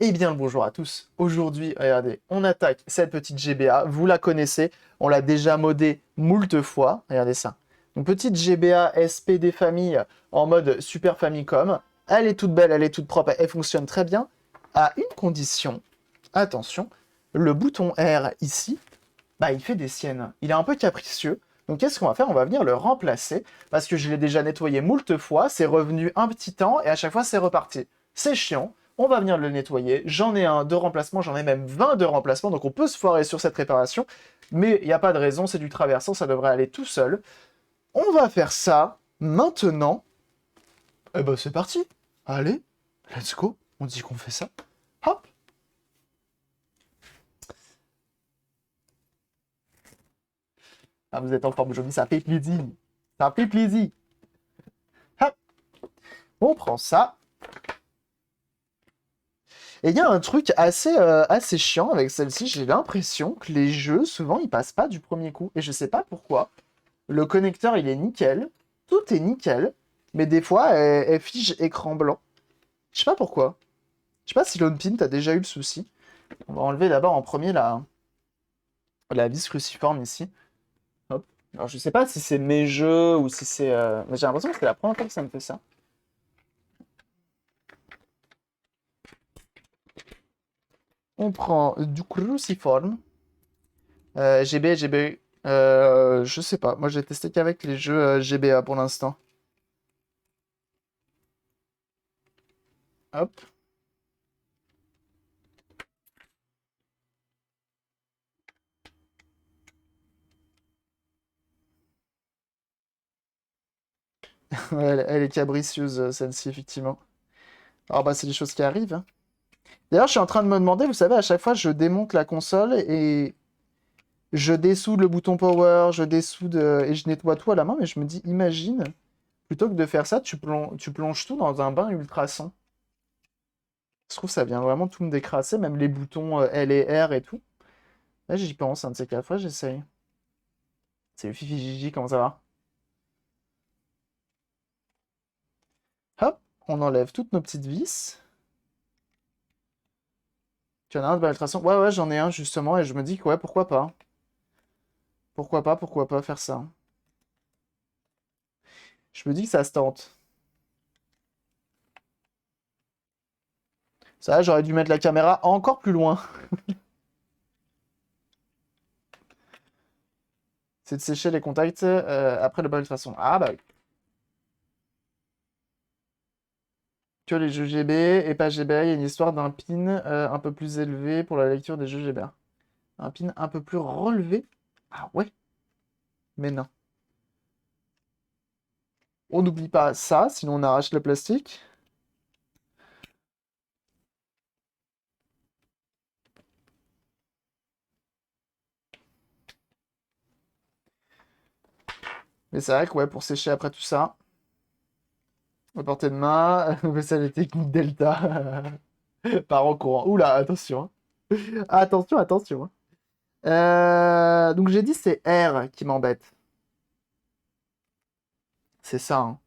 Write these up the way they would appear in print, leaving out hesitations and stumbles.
Eh bien le bonjour à tous. Aujourd'hui, regardez, on attaque cette petite GBA. Vous la connaissez, on l'a déjà modée moult fois. Regardez ça. Une petite GBA SP des familles en mode Super Famicom. Elle est toute belle, elle est toute propre, elle fonctionne très bien. À une condition, attention, le bouton R ici, bah il fait des siennes. Il est un peu capricieux. Donc qu'est-ce qu'on va faire? On va venir le remplacer parce que je l'ai déjà nettoyé moult fois, c'est revenu un petit temps et à chaque fois c'est reparti. C'est chiant. On va venir le nettoyer. J'en ai un de remplacement, j'en ai même 20 de remplacement, donc on peut se foirer sur cette réparation. Mais il n'y a pas de raison, c'est du traversant, ça devrait aller tout seul. On va faire ça maintenant. Eh ben c'est parti. Allez, let's go. On dit qu'on fait ça. Hop. Ah, vous êtes en forme aujourd'hui, ça fait plaisir. Ça fait plaisir. Hop. On prend ça. Et il y a un truc assez chiant avec celle-ci, j'ai l'impression que les jeux, souvent, ils passent pas du premier coup. Et je sais pas pourquoi. Le connecteur, il est nickel. Tout est nickel. Mais des fois, elle fige écran blanc. Je sais pas pourquoi. Je sais pas si l'OnPin, t'as déjà eu le souci. On va enlever d'abord en premier la vis cruciforme ici. Hop. Alors, je sais pas si c'est mes jeux ou si c'est... Mais j'ai l'impression que c'est la première fois que ça me fait ça. On prend du cruciforme. GB. Je sais pas. Moi, j'ai testé qu'avec les jeux GBA pour l'instant. Hop. Ouais, elle est capricieuse, celle-ci, effectivement. Alors, bah, c'est des choses qui arrivent, hein. D'ailleurs, je suis en train de me demander, vous savez, à chaque fois, je démonte la console et je dessoude le bouton power, je dessoude et je nettoie tout à la main, mais je me dis, imagine, plutôt que de faire ça, tu plonges tout dans un bain ultrason. Je trouve que ça vient vraiment tout me décrasser, même les boutons L et R et tout. Là, j'y pense, un de ces quatre fois, j'essaye. Salut Fifi Gigi, comment ça va? Hop, on enlève toutes nos petites vis. Tu en as un de pénétration? Ouais, ouais, j'en ai un justement, et je me dis que ouais, pourquoi pas? Pourquoi pas faire ça? Je me dis que ça se tente. Ça, j'aurais dû mettre la caméra encore plus loin. C'est de sécher les contacts après le pénétration. Ah bah oui. Que les jeux GB et pas GBA, il y a une histoire d'un pin un peu plus élevé pour la lecture des jeux GBA. Un pin un peu plus relevé? Ah ouais, mais non. On n'oublie pas ça, sinon on arrache le plastique. Mais c'est vrai que ouais, pour sécher après tout ça, à portée de main, ça les techniques Delta. Par en courant. Oula, attention, hein. Attention, hein. Donc j'ai dit c'est R qui m'embête. C'est ça, hein.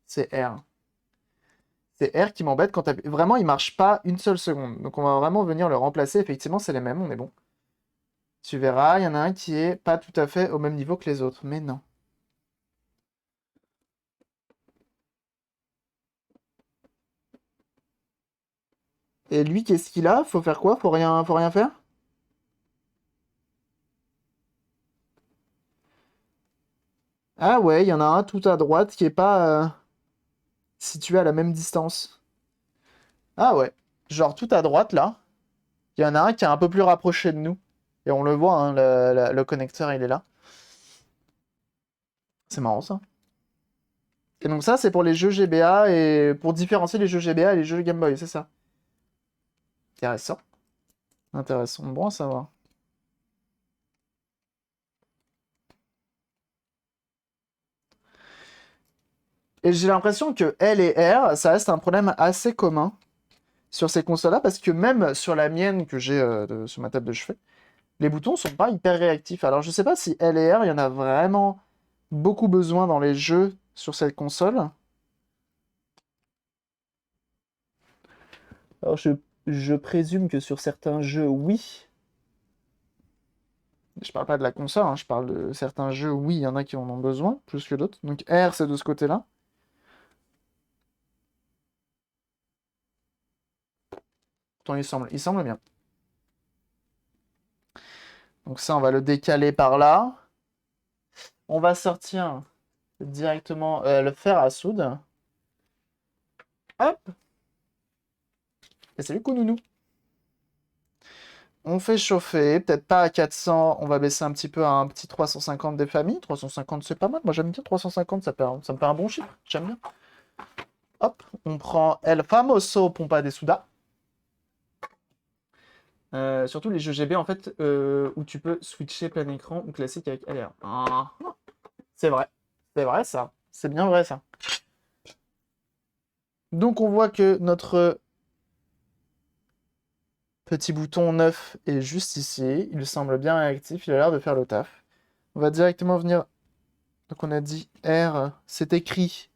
C'est R. C'est R qui m'embête quand vraiment il marche pas une seule seconde. Donc on va vraiment venir le remplacer. Effectivement, c'est les mêmes, on est bon. Tu verras, il y en a un qui est pas tout à fait au même niveau que les autres. Mais non. Et lui, qu'est-ce qu'il a? Faut faire quoi? Faut rien faire? Ah ouais, il y en a un tout à droite qui est pas situé à la même distance. Ah ouais. Genre tout à droite là, il y en a un qui est un peu plus rapproché de nous. Et on le voit, hein, le connecteur il est là. C'est marrant ça. Et donc ça, c'est pour les jeux GBA et pour différencier les jeux GBA et les jeux Game Boy, c'est ça. Intéressant. Intéressant. Bon à savoir. Et j'ai l'impression que L et R, ça reste un problème assez commun sur ces consoles-là, parce que même sur la mienne que j'ai sur ma table de chevet, les boutons sont pas hyper réactifs. Alors je sais pas si L et R, il y en a vraiment beaucoup besoin dans les jeux sur cette console. Alors Je présume que sur certains jeux, oui. Je parle pas de la console, hein, je parle de certains jeux, oui, il y en a qui en ont besoin, plus que d'autres. Donc R, c'est de ce côté-là. Pourtant, il semble bien. Donc ça, on va le décaler par là. On va sortir directement le fer à soude. Hop. Et salut Kounounous. On fait chauffer, peut-être pas à 400, on va baisser un petit peu à un petit 350 des familles. 350, c'est pas mal. Moi, j'aime bien 350, ça me fait un bon chiffre. J'aime bien. Hop, on prend El Famoso Pompa de Suda. Surtout les jeux GB, en fait, où tu peux switcher plein écran ou classique avec LR. Ah, c'est vrai. C'est vrai, ça. C'est bien vrai, ça. Donc, on voit que notre petit bouton 9 est juste ici. Il semble bien réactif. Il a l'air de faire le taf. On va directement venir. Donc, on a dit R, c'est écrit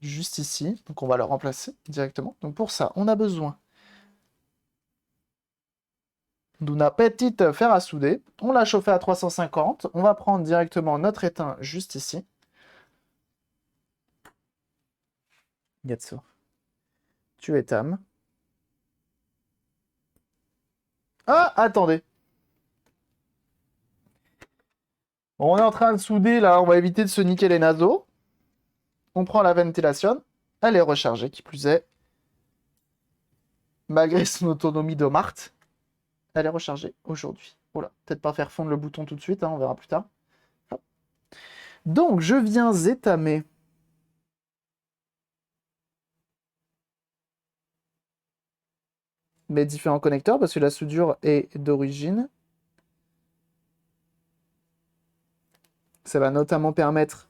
juste ici. Donc, on va le remplacer directement. Donc, pour ça, on a besoin d'une petite fer à souder. On l'a chauffé à 350. On va prendre directement notre étain juste ici. Getsu. Tu étames. Ah, attendez. Bon, on est en train de souder là. On va éviter de se niquer les naseaux. On prend la ventilation. Elle est rechargée, qui plus est. Malgré son autonomie de Marthe, elle est rechargée aujourd'hui. Voilà, peut-être pas faire fondre le bouton tout de suite, hein, on verra plus tard. Hop. Donc, je viens étamer mes différents connecteurs parce que la soudure est d'origine. Ça va notamment permettre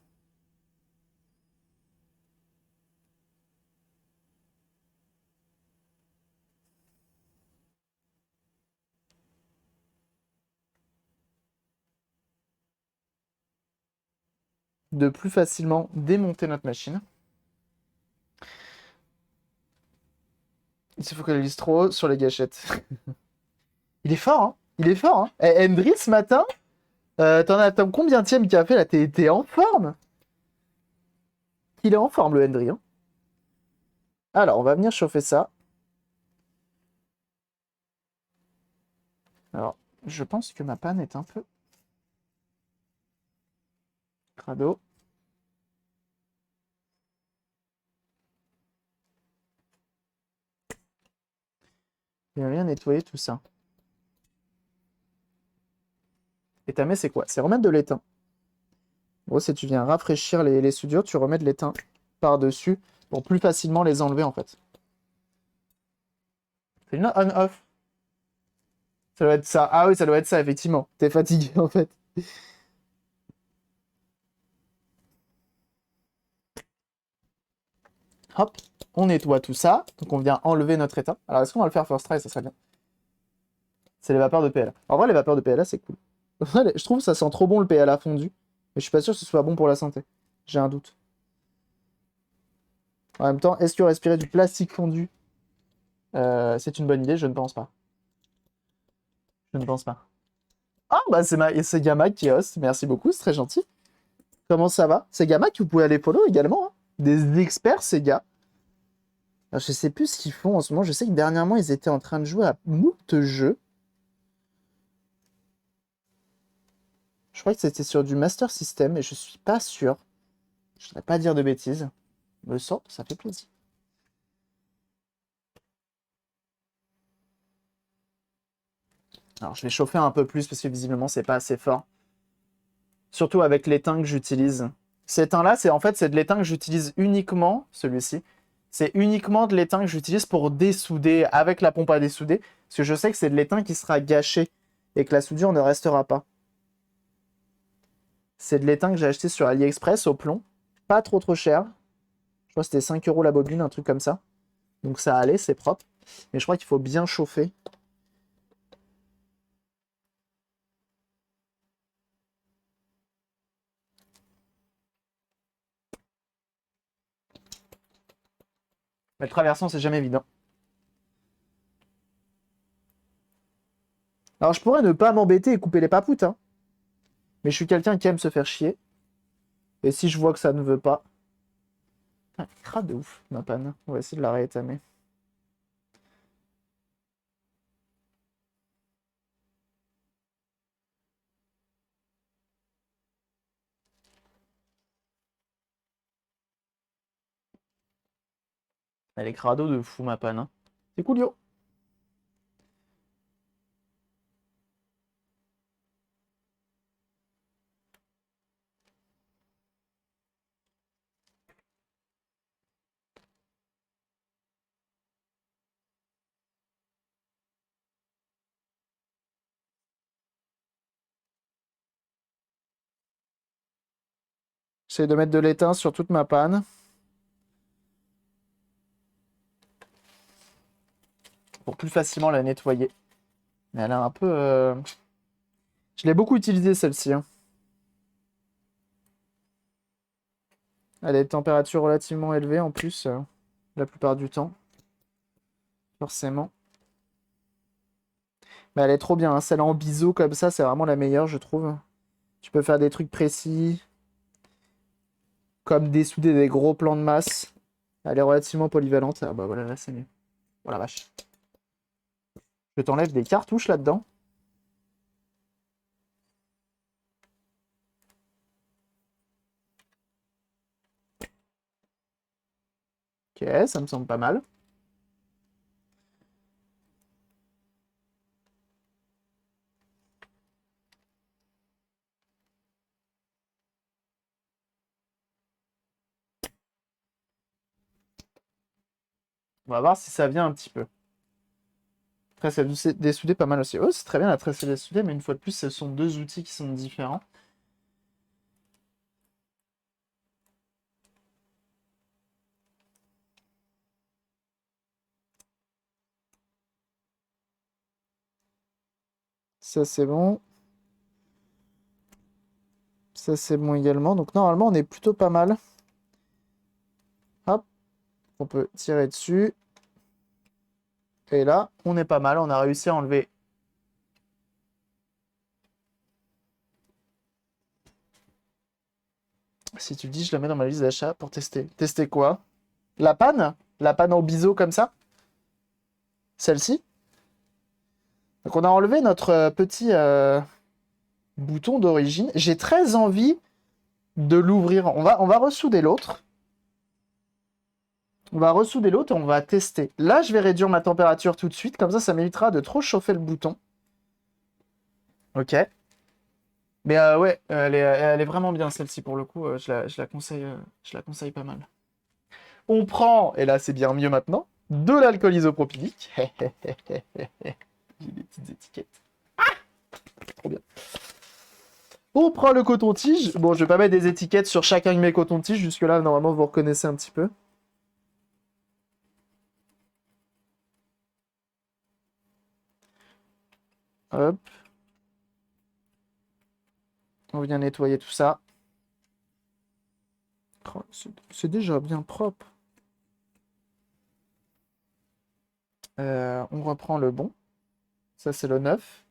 de plus facilement démonter notre machine. Il se focalise trop sur les gâchettes. Il est fort, hein. Il est fort, hein. Eh, Hendry, ce matin, t'en combien tième qui a fait là? T'es en forme? Il est en forme, le Hendry, hein. Alors, on va venir chauffer ça. Alors, je pense que ma panne est un peu crado. Je vais bien nettoyer tout ça. Étamer, c'est quoi? C'est remettre de l'étain. En gros, si tu viens rafraîchir les soudures, tu remets de l'étain par-dessus pour plus facilement les enlever, en fait. C'est une on-off. Ça doit être ça. Ah oui, ça doit être ça, effectivement. T'es fatigué, en fait. Hop, on nettoie tout ça. Donc, on vient enlever notre étain. Alors, est-ce qu'on va le faire first try? Ça serait bien. C'est les vapeurs de PLA. En vrai, les vapeurs de PLA, c'est cool. Je trouve que ça sent trop bon le PLA fondu. Mais je suis pas sûr que ce soit bon pour la santé. J'ai un doute. En même temps, est-ce que respirer du plastique fondu, c'est une bonne idée? Je ne pense pas. Je ne pense pas. Ah, bah c'est Gamac qui host. Merci beaucoup, c'est très gentil. Comment ça va? C'est Gamac, vous pouvez aller follow également, hein. Des experts, ces gars. Alors, je sais plus ce qu'ils font en ce moment. Je sais que dernièrement, ils étaient en train de jouer à moult jeux. Je crois que c'était sur du Master System, et je suis pas sûr. Je ne voudrais pas dire de bêtises. Me sens, ça fait plaisir. Alors, je vais chauffer un peu plus parce que visiblement, c'est pas assez fort. Surtout avec l'étain que j'utilise. Cet étain-là, c'est de l'étain que j'utilise uniquement, celui-ci. C'est uniquement de l'étain que j'utilise pour dessouder avec la pompe à dessouder. Parce que je sais que c'est de l'étain qui sera gâché et que la soudure ne restera pas. C'est de l'étain que j'ai acheté sur AliExpress au plomb. Pas trop cher. Je crois que c'était 5 € la bobine, un truc comme ça. Donc ça allait, c'est propre. Mais je crois qu'il faut bien chauffer. Mais le traversin, c'est jamais évident. Alors, je pourrais ne pas m'embêter et couper les papoutes, hein. Mais je suis quelqu'un qui aime se faire chier. Et si je vois que ça ne veut pas... Putain, elle est crade de ouf, ma panne. On va essayer de la réétamer. Elle est crado de fou, ma panne, hein. C'est coolio. J'essaie de mettre de l'étain sur toute ma panne. Pour plus facilement la nettoyer. Mais elle a un peu... Je l'ai beaucoup utilisée, celle-ci, hein. Elle a des températures relativement élevées, en plus, la plupart du temps. Forcément. Mais elle est trop bien, hein. Celle en biseau, comme ça, c'est vraiment la meilleure, je trouve. Tu peux faire des trucs précis, comme dessouder des gros plans de masse. Elle est relativement polyvalente. Ah bah voilà, là, c'est mieux. Oh la vache. Je t'enlève des cartouches là-dedans. Ok, ça me semble pas mal. On va voir si ça vient un petit peu. Tresse et dessouder, pas mal aussi. Oh, c'est très bien la tresse et dessouder, mais une fois de plus, ce sont deux outils qui sont différents. Ça, c'est bon. Ça, c'est bon également. Donc, normalement, on est plutôt pas mal. Hop. On peut tirer dessus. Et là, on est pas mal. On a réussi à enlever. Si tu le dis, je la mets dans ma liste d'achat pour tester. Tester quoi? La panne? La panne en biseau comme ça? Celle-ci? Donc, on a enlevé notre petit bouton d'origine. J'ai très envie de l'ouvrir. On va ressouder l'autre. On va ressouder l'autre et on va tester. Là, je vais réduire ma température tout de suite. Comme ça m'évitera de trop chauffer le bouton. Ok. Mais ouais, elle est vraiment bien celle-ci pour le coup. Je la conseille pas mal. On prend, et là c'est bien mieux maintenant, de l'alcool isopropylique. J'ai des petites étiquettes. Trop bien. On prend le coton-tige. Bon, je vais pas mettre des étiquettes sur chacun de mes cotons-tiges. Jusque-là, normalement, vous reconnaissez un petit peu. Hop. On vient nettoyer tout ça. Oh, c'est déjà bien propre. On reprend le bon. Ça, c'est le 9.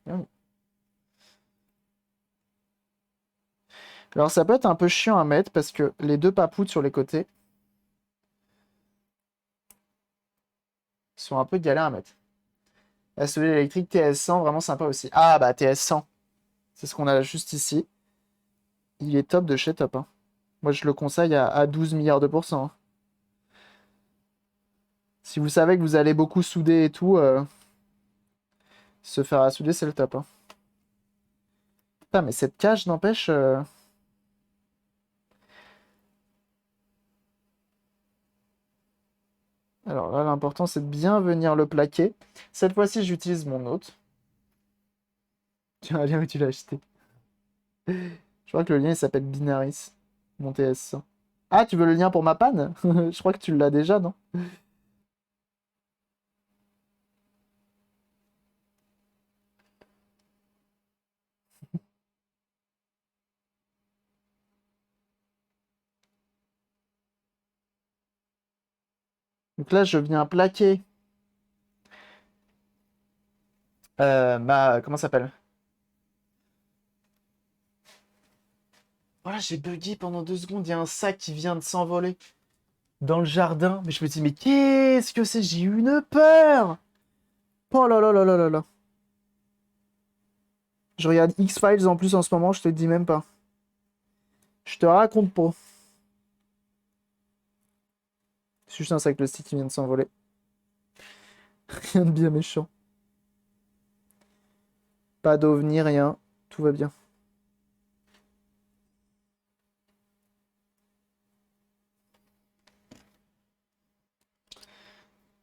Alors, ça peut être un peu chiant à mettre parce que les deux papoutes sur les côtés sont un peu galères à mettre. La soudure électrique TS100, vraiment sympa aussi. Ah, bah, TS100. C'est ce qu'on a juste ici. Il est top de chez top, hein. Moi, je le conseille à 12 milliards de pourcents, hein. Si vous savez que vous allez beaucoup souder et tout, se faire à souder, c'est le top, hein. Putain, mais cette cage n'empêche... Alors là, l'important, c'est de bien venir le plaquer. Cette fois-ci, j'utilise mon autre. Tiens, lien où tu l'as acheté. Je crois que le lien, il s'appelle Binaris. Mon TS100. Ah, tu veux le lien pour ma panne? Je crois que tu l'as déjà, non? Donc là, je viens plaquer Comment ça s'appelle? Voilà, j'ai bugué pendant 2 secondes. Il y a un sac qui vient de s'envoler dans le jardin. Mais je me dis, mais qu'est-ce que c'est? J'ai eu une peur! Oh là là là là là là. Je regarde X-Files en plus en ce moment, je te le dis même pas. Je te raconte pas. C'est juste un sac plastique qui vient de s'envoler. Rien de bien méchant. Pas d'ovni, rien. Tout va bien.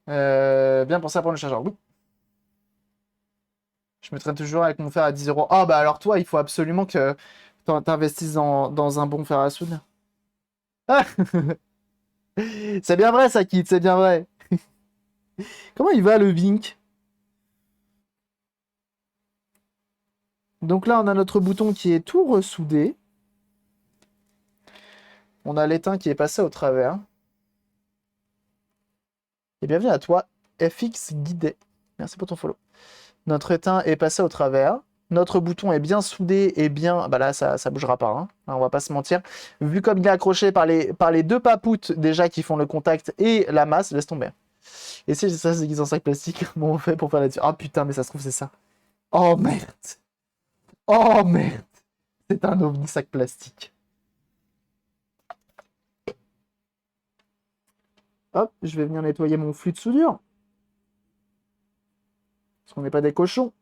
Bien pensé à prendre le chargeur. Oui. Je me traîne toujours avec mon fer à 10 euros. Ah bah alors toi, il faut absolument que t'investisses dans un bon fer à soude. Ah c'est bien vrai ça, Kit, c'est bien vrai. Comment il va le Vink? Donc là, on a notre bouton qui est tout ressoudé. On a l'étain qui est passé au travers. Et bienvenue à toi, FX Guidé. Merci pour ton follow. Notre étain est passé au travers. Notre bouton est bien soudé et bien... Bah là, ça bougera pas, hein. On va pas se mentir. Vu comme il est accroché par les deux papoutes déjà qui font le contact et la masse, laisse tomber. Et si ça se déguise en sac plastique, comment on fait pour faire là-dessus? Ah putain, mais ça se trouve, c'est ça. Oh merde. Oh merde. C'est un ovni sac plastique. Hop, je vais venir nettoyer mon flux de soudure. Parce qu'on n'est pas des cochons.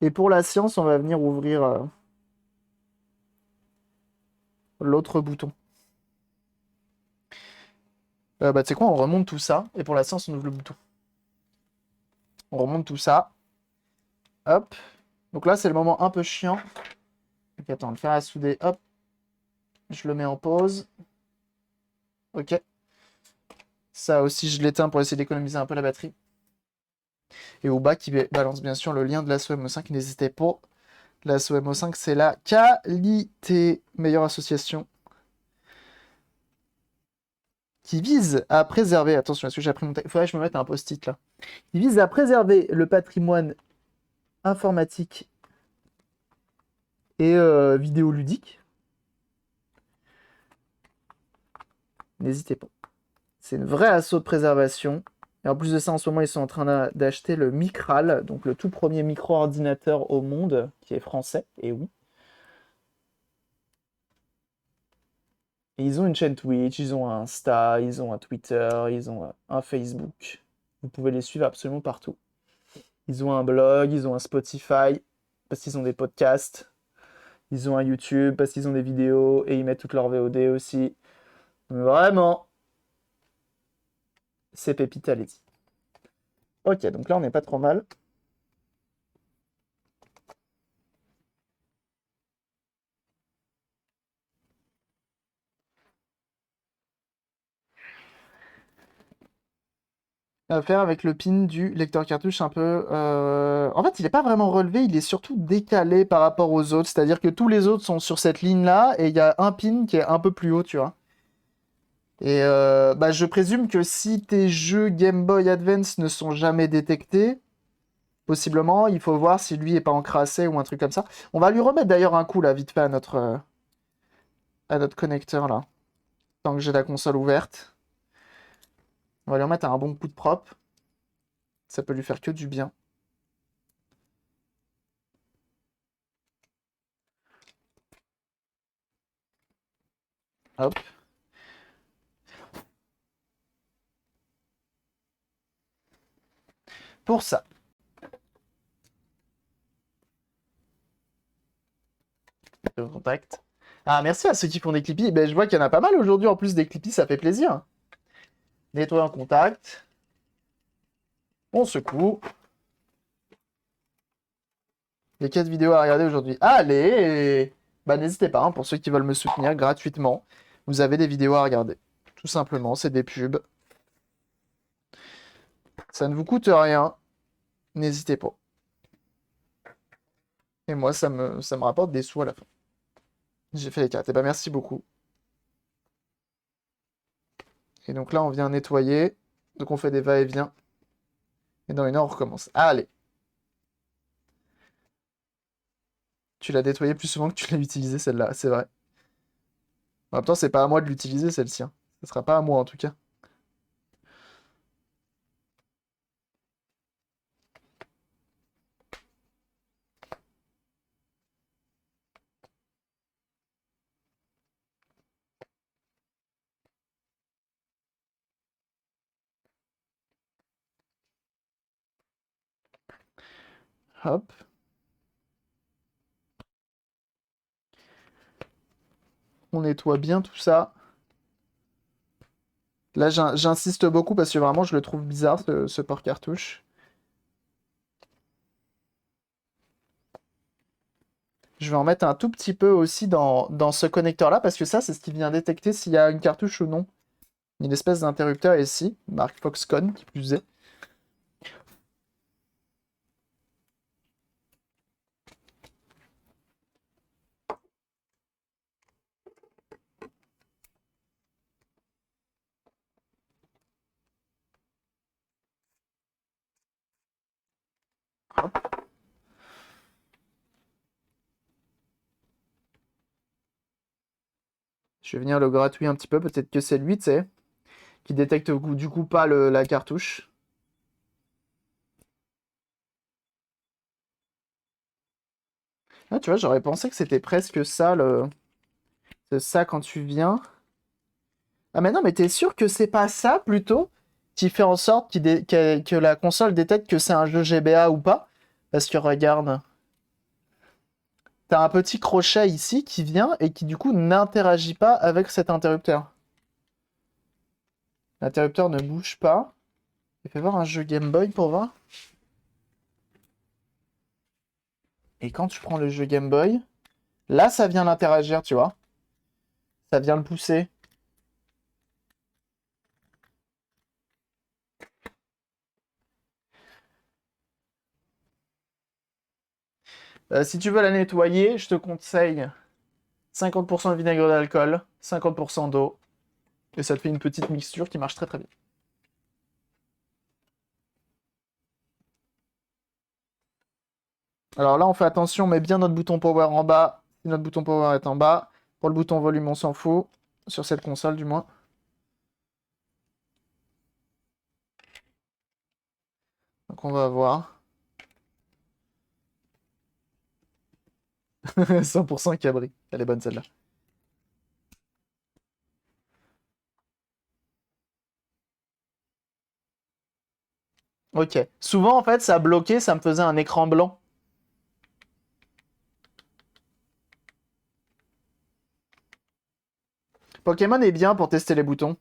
Et pour la science, on va venir ouvrir l'autre bouton. Bah tu sais quoi, on remonte tout ça. Et pour la science, on ouvre le bouton. On remonte tout ça. Hop. Donc là, c'est le moment un peu chiant. Donc attends, le fer à souder, hop. Je le mets en pause. Ok. Ça aussi, je l'éteins pour essayer d'économiser un peu la batterie. Et au bas, qui balance bien sûr le lien de la SOMO5. N'hésitez pas. La SOMO5, c'est la qualité. Meilleure association. Qui vise à préserver... Attention, est-ce que j'ai appris mon texte? Il faudrait que je me mette un post-it là. Qui vise à préserver le patrimoine informatique et vidéoludique. N'hésitez pas. C'est une vraie asso de préservation. Et en plus de ça, en ce moment, ils sont en train d'acheter le Micral, donc le tout premier micro-ordinateur au monde, qui est français, et oui. Et ils ont une chaîne Twitch, ils ont un Insta, ils ont un Twitter, ils ont un Facebook. Vous pouvez les suivre absolument partout. Ils ont un blog, ils ont un Spotify, parce qu'ils ont des podcasts. Ils ont un YouTube, parce qu'ils ont des vidéos, et ils mettent toutes leurs VOD aussi. Donc vraiment, c'est pépite, allez-y. Ok, donc là, on n'est pas trop mal. À faire avec le pin du lecteur cartouche un peu... En fait, il n'est pas vraiment relevé, il est surtout décalé par rapport aux autres. C'est-à-dire que tous les autres sont sur cette ligne-là, et il y a un pin qui est un peu plus haut, tu vois. Et bah, je présume que si tes jeux Game Boy Advance ne sont jamais détectés, possiblement, il faut voir si lui est pas encrassé ou un truc comme ça. On va lui remettre d'ailleurs un coup, là, vite fait, à notre connecteur, là. Tant que j'ai la console ouverte. On va lui remettre un bon coup de propre. Ça peut lui faire que du bien. Hop. Pour ça. Contact. Ah, merci à ceux qui font des clippies. Ben, je vois qu'il y en a pas mal aujourd'hui en plus des clippies, ça fait plaisir. Nettoyer en contact. On secoue. Les 4 vidéos à regarder aujourd'hui. Allez! Bah, n'hésitez pas, hein, pour ceux qui veulent me soutenir gratuitement. Vous avez des vidéos à regarder. Tout simplement, c'est des pubs. Ça ne vous coûte rien. N'hésitez pas. Et moi, ça me rapporte des sous à la fin. J'ai fait les cartes. Eh ben, merci beaucoup. Et donc là, on vient nettoyer. Donc on fait des va-et-vient. Et dans une heure, on recommence. Allez. Tu l'as nettoyée plus souvent que tu l'as utilisée, celle-là. C'est vrai. En même temps, c'est pas à moi de l'utiliser, celle-ci, hein. Ce sera pas à moi, en tout cas. Hop. On nettoie bien tout ça. Là, j'insiste beaucoup parce que vraiment, je le trouve bizarre, ce porte-cartouche. Je vais en mettre un tout petit peu aussi dans ce connecteur-là, parce que ça, c'est ce qui vient détecter s'il y a une cartouche ou non. Une espèce d'interrupteur ici, marque Foxconn, qui plus est. Hop. Je vais venir le gratouiller un petit peu, peut-être que c'est lui, tu sais, qui détecte du coup pas la cartouche. Ah, tu vois, j'aurais pensé que c'était presque ça, c'est ça quand tu viens. Ah mais non, mais t'es sûr que c'est pas ça, plutôt, qui fait en sorte que la console détecte que c'est un jeu GBA ou pas? Parce que regarde, t'as un petit crochet ici qui vient et qui du coup n'interagit pas avec cet interrupteur. L'interrupteur ne bouge pas. Et fais voir un jeu Game Boy pour voir. Et quand tu prends le jeu Game Boy, là ça vient l'interagir, tu vois. Ça vient le pousser. Si tu veux la nettoyer, je te conseille 50% de vinaigre d'alcool, 50% d'eau. Et ça te fait une petite mixture qui marche très très bien. Alors là, on fait attention, on met bien notre bouton power en bas. Si notre bouton power est en bas, pour le bouton volume, on s'en fout. Sur cette console, du moins. Donc on va voir. 100% cabri. Elle est bonne celle-là. Ok. Souvent, en fait, ça bloquait, ça me faisait un écran blanc. Pokémon est bien pour tester les boutons.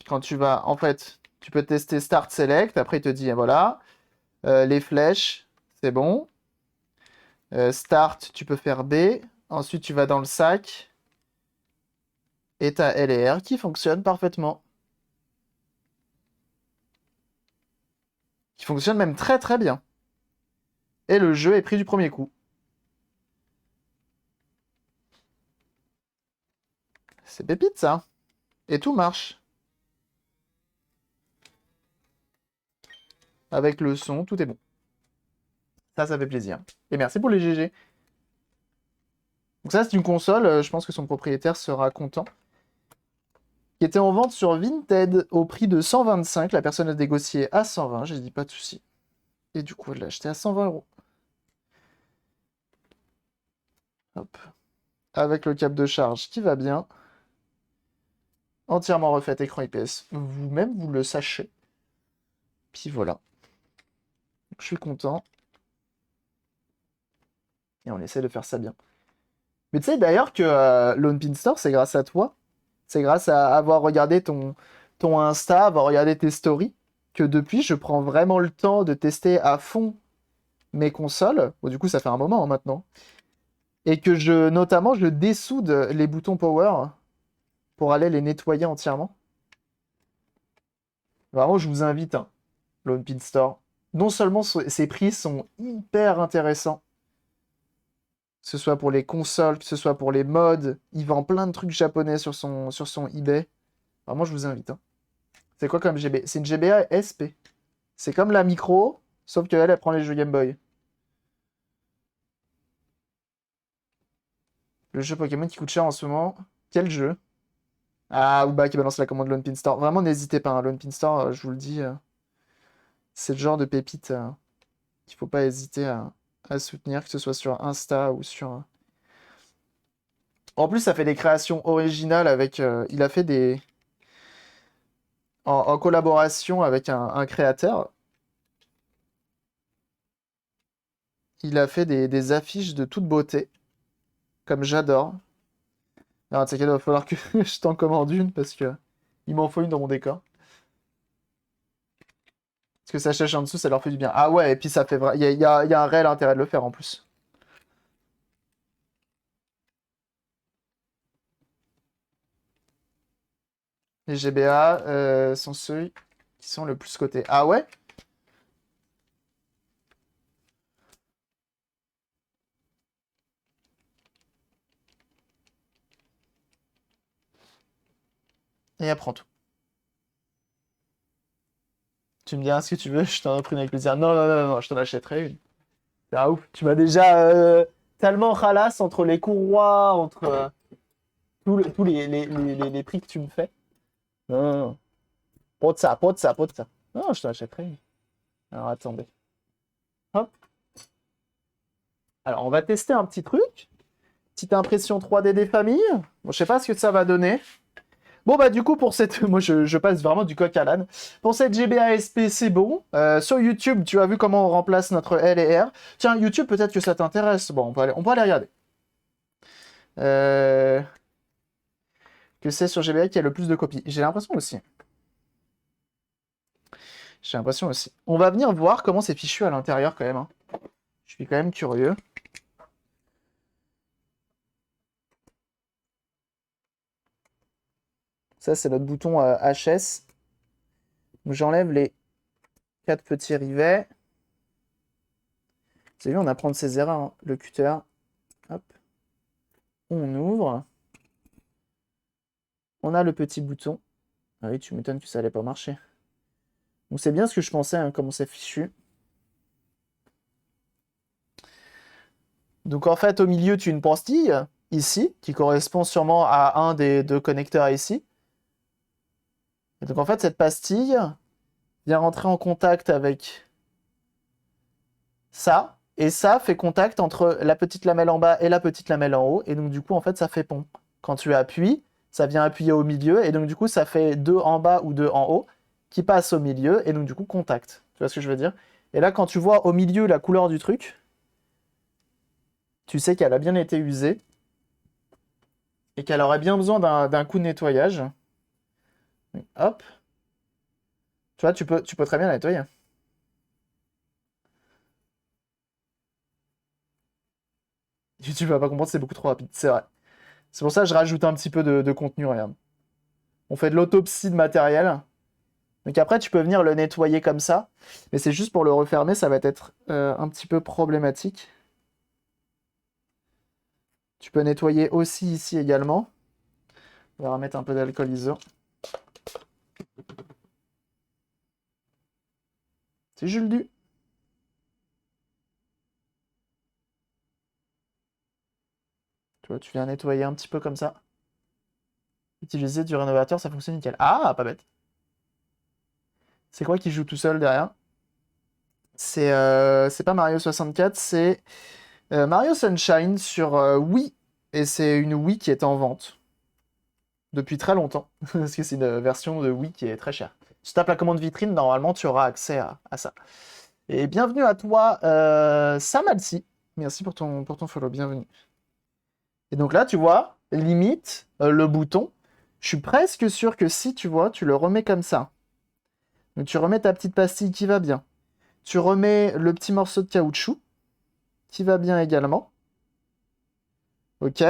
Quand tu vas, en fait, tu peux tester Start Select. Après, il te dit, voilà, les flèches, c'est bon. Start, tu peux faire B. Ensuite, tu vas dans le sac. Et t'as L et R qui fonctionnent parfaitement. Qui fonctionnent même très très bien. Et le jeu est pris du premier coup. C'est pépite ça. Et tout marche. Avec le son, tout est bon. Ça fait plaisir. Et merci pour les GG. Donc ça, c'est une console, je pense que son propriétaire sera content. Qui était en vente sur Vinted au prix de 125. La personne a négocié à 120, j'ai dit pas de souci. Et du coup, elle l'a acheté à 120 euros. Hop. Avec le câble de charge qui va bien. Entièrement refait écran IPS. Vous-même, vous le sachez. Puis voilà. Je suis content. Et on essaie de faire ça bien. Mais tu sais d'ailleurs que Lone Pin Store, c'est grâce à toi. C'est grâce à avoir regardé ton Insta, avoir regardé tes stories, que depuis, je prends vraiment le temps de tester à fond mes consoles. Bon, du coup, ça fait un moment hein, maintenant. Et que notamment, je dessoude les boutons power pour aller les nettoyer entièrement. Vraiment, je vous invite, hein, Lone Pin Store. Non seulement ses prix sont hyper intéressants, que ce soit pour les consoles, que ce soit pour les mods, il vend plein de trucs japonais sur son eBay. Vraiment, je vous invite, hein. C'est quoi comme GB? C'est une GBA SP. C'est comme la micro, sauf qu'elle, elle prend les jeux Game Boy. Le jeu Pokémon qui coûte cher en ce moment. Quel jeu? Ah, Ouba qui balance la commande Lone Pin Store. Vraiment, n'hésitez pas, hein, Lone Pin Store, je vous le dis, c'est le genre de pépite qu'il faut pas hésiter à soutenir, que ce soit sur Insta ou sur. En plus, ça fait des créations originales avec. Il a fait des. En collaboration avec un créateur, il a fait des affiches de toute beauté, comme j'adore. Alors, tu sais qu'il va falloir que je t'en commande une parce que il m'en faut une dans mon décor. Parce que ça cherche en dessous, ça leur fait du bien. Ah ouais, et puis ça fait vrai. Il y a un réel intérêt de le faire en plus. Les GBA sont ceux qui sont le plus cotés. Ah ouais? Et apprends tout. Tu me diras ce que tu veux, je t'en prie avec plaisir. Non, non, non, non, je t'en achèterai une. C'est un ouf. Tu m'as déjà tellement ralasse entre les courroies, entre tous les prix que tu me fais. Non, non, non. Pas de ça, pas de ça, pas de ça. Non, je t'en achèterai une. Alors attendez. Hop. Alors on va tester un petit truc. Petite impression 3D des familles. Bon, je sais pas ce que ça va donner. Bon, bah, du coup, pour cette. Moi, je passe vraiment du coq à l'âne. Pour cette GBA SP, c'est bon. Sur YouTube, tu as vu comment on remplace notre L et R. Tiens, YouTube, peut-être que ça t'intéresse. Bon, on peut aller regarder. Euh, Que c'est sur GBA qui a le plus de copies. J'ai l'impression aussi. J'ai l'impression aussi. On va venir voir comment c'est fichu à l'intérieur, quand même, hein. Je suis quand même curieux. Ça, c'est notre bouton HS. Donc, j'enlève les 4 petits rivets. Vous avez vu, on apprend de ses erreurs, hein. Le cutter. Hop. On ouvre. On a le petit bouton. Ah oui, tu m'étonnes que ça allait pas marcher. Donc c'est bien ce que je pensais, hein, comment c'est fichu. Donc en fait, au milieu, tu as une pastille, ici, qui correspond sûrement à un des deux connecteurs ici. Et donc en fait, cette pastille vient rentrer en contact avec ça. Et ça fait contact entre la petite lamelle en bas et la petite lamelle en haut. Et donc du coup, en fait, ça fait pont. Quand tu appuies, ça vient appuyer au milieu. Et donc du coup, ça fait deux en bas ou deux en haut qui passent au milieu. Et donc du coup, contact. Tu vois ce que je veux dire? Et là, quand tu vois au milieu la couleur du truc, tu sais qu'elle a bien été usée et qu'elle aurait bien besoin d'un coup de nettoyage. Donc, hop. Tu vois, tu peux très bien la nettoyer. YouTube va pas comprendre, c'est beaucoup trop rapide. C'est vrai. C'est pour ça que je rajoute un petit peu de contenu, regarde. On fait de l'autopsie de matériel. Donc après, tu peux venir le nettoyer comme ça. Mais c'est juste pour le refermer, ça va être un petit peu problématique. Tu peux nettoyer aussi ici également. On va remettre un peu d'alcool iso. C'est Jules Du. Tu vois, tu viens nettoyer un petit peu comme ça. Utiliser du rénovateur, ça fonctionne nickel. Ah, pas bête. C'est quoi qui joue tout seul derrière? C'est pas Mario 64, c'est Mario Sunshine sur Wii. Et c'est une Wii qui est en vente depuis très longtemps. Parce que c'est une version de Wii qui est très chère. Si tu tapes la commande vitrine, normalement tu auras accès à ça. Et bienvenue à toi, Samalsi. Merci pour ton follow, bienvenue. Et donc là, tu vois, limite, le bouton, je suis presque sûr que si tu vois, tu le remets comme ça. Donc tu remets ta petite pastille qui va bien. Tu remets le petit morceau de caoutchouc qui va bien également. Ok.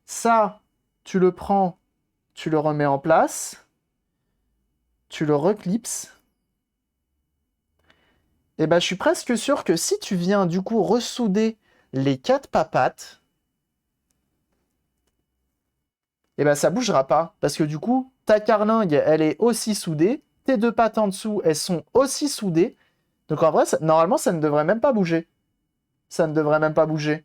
Ça, tu le prends, tu le remets en place. tu le reclipses. Et ben, je suis presque sûr que si tu viens du coup ressouder les 4 papates, et ben ça bougera pas. Parce que du coup, ta carlingue, elle est aussi soudée. Tes 2 pattes en dessous, elles sont aussi soudées. Donc en vrai, normalement, ça ne devrait même pas bouger. Ça ne devrait même pas bouger.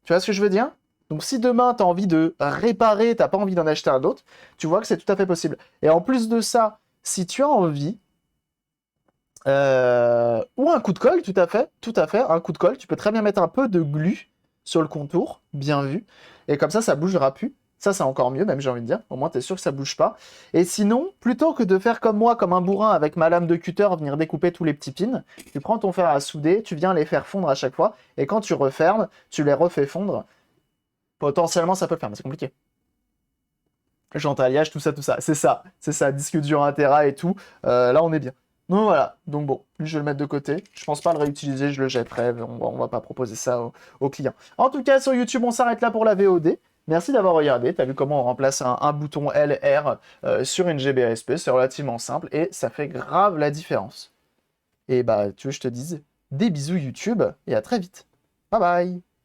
Tu vois ce que je veux dire? Donc si demain, tu as envie de réparer, tu n'as pas envie d'en acheter un autre, tu vois que c'est tout à fait possible. Et en plus de ça, si tu as envie, ou un coup de colle, tout à fait, un coup de colle, tu peux très bien mettre un peu de glu sur le contour, bien vu, et comme ça bougera plus. Ça, c'est encore mieux, même, j'ai envie de dire. Au moins, tu es sûr que ça bouge pas. Et sinon, plutôt que de faire comme moi, comme un bourrin avec ma lame de cutter, venir découper tous les petits pins, tu prends ton fer à souder, tu viens les faire fondre à chaque fois, et quand tu refermes, tu les refais fondre. Potentiellement, ça peut le faire, mais c'est compliqué. Jante alliage, tout ça, c'est ça, disque dur 1 Tera et tout. Là, on est bien. Donc voilà, donc bon, lui je vais le mettre de côté. Je pense pas le réutiliser, je le jetterai. On va pas proposer ça aux clients. En tout cas, sur YouTube, on s'arrête là pour la VOD. Merci d'avoir regardé. T'as vu comment on remplace un bouton LR sur une GBASP. C'est relativement simple et ça fait grave la différence. Et bah, tu veux que je te dise des bisous YouTube et à très vite. Bye bye.